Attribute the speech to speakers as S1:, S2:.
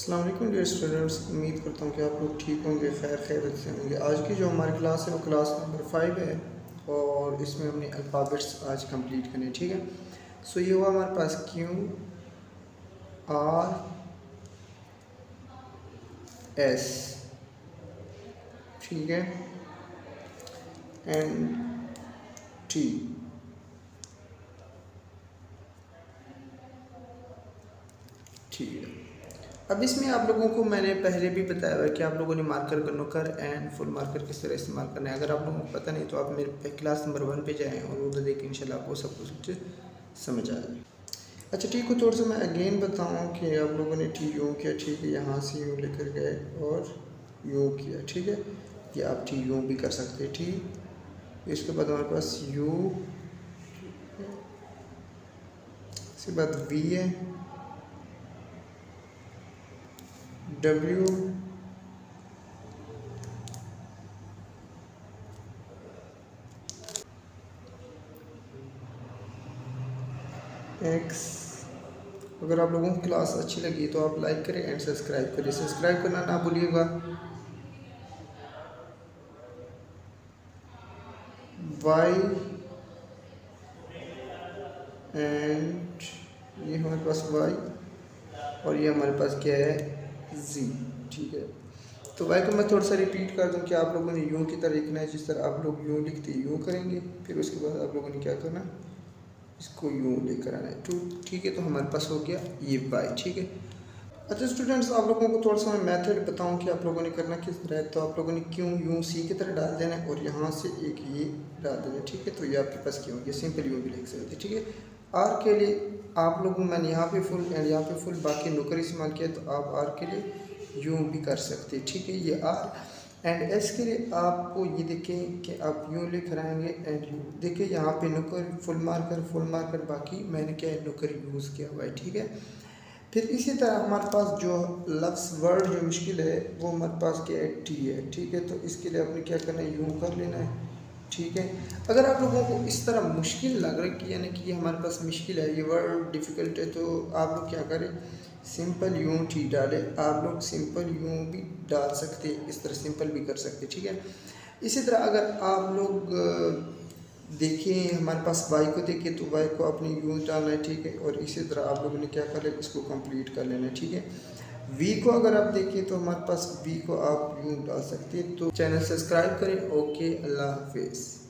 S1: अस्सलाम वालेकुम dear students, उम्मीद करता हूँ कि आप लोग ठीक होंगे, खैरियत से होंगे। आज की जो हमारी क्लास है वो क्लास नंबर 5 है और इसमें हमने अल्फ़ाबेट्स आज कंप्लीट करने। ठीक है, सो ये हुआ हमारे पास क्यू आर एस, ठीक है, एंड टी। ठीक है, अब इसमें आप लोगों को मैंने पहले भी बताया हुआ कि आप लोगों ने मार्कर का नुकर एंड फुल मार्कर किस तरह इस्तेमाल करना है। अगर आप लोगों को पता नहीं तो आप मेरे क्लास नंबर 1 पे जाएं और उधर देखें, इंशाल्लाह आपको सब कुछ समझ आ जाए। अच्छा ठीक हो, थोड़ा सा मैं अगेन बताऊं कि आप लोगों ने टी यूँ किया, ठीक है, यहाँ से यूँ लेकर गए और यूँ किया, ठीक है, या आप टी यूँ भी कर सकते हैं। ठीक, इसके बाद हमारे पास यू, इसके बाद वी है, डब्ल्यू, एक्स। अगर आप लोगों को क्लास अच्छी लगी तो आप लाइक करें एंड सब्सक्राइब करें, सब्सक्राइब करना ना भूलिएगा। वाई एंड ये हमारे पास वाई और ये हमारे पास क्या है, जी। ठीक है, तो वाई को मैं थोड़ा सा रिपीट कर दूं कि आप लोगों ने यूँ की तरह लिखना है, जिस तरह आप लोग यूँ लिखते यूँ करेंगे, फिर उसके बाद आप लोगों ने क्या करना, इसको यूँ लेकर आना है। तो ठीक है, तो हमारे पास हो गया ये वाई। ठीक है, अच्छा स्टूडेंट्स, आप लोगों को थोड़ा सा मैं मेथड बताऊं कि आप लोगों ने करना किस तरह है। तो आप लोगों ने क्यों यूँ सी की तरह डाल देना है और यहाँ से एक ये डाल देना है। ठीक है, तो ये आपके पास क्यों, ये सिंपल यूँ भी लिख सकते हैं। ठीक है, आर के लिए आप लोगों, मैंने यहाँ पे फुल एंड यहाँ पे फुल बाकी नुकर इस्तेमाल किया, तो आप आर के लिए यूँ भी कर सकते हैं। ठीक है, ये आर एंड एस के लिए आपको ये देखें कि आप यूँ लिख रहेंगे एंड यू देखिए यहाँ पे नुकर फुल मार्कर बाकी मैंने क्या है नुकर यूज़ किया हुआ है। ठीक है, फिर इसी तरह हमारे पास जो लफ्ज़ वर्ड जो मुश्किल है वो हमारे पास क्या है, टी है। ठीक है, तो इसके लिए आपने क्या करना है, यूँ कर लेना है। ठीक है, अगर आप लोगों को इस तरह मुश्किल लग रहा है कि यानी कि ये हमारे पास मुश्किल है, ये वर्ड डिफ़िकल्ट है, तो आप लोग क्या करें, सिंपल यूँ टी डालें। आप लोग सिंपल यूँ भी डाल सकते, इस तरह सिंपल भी कर सकते। ठीक है, इसी तरह अगर आप लोग देखिए हमारे पास वाई को देखिए, तो वाई को आपने यूँ डालना है। ठीक है, और इसी तरह आप लोगों ने क्या कर लिया, इसको कंप्लीट कर लेना है। ठीक है, वी को अगर आप देखिए तो हमारे पास वी को आप यूँ डाल सकते हैं। तो चैनल सब्सक्राइब करें। ओके, अल्लाह हाफिज़।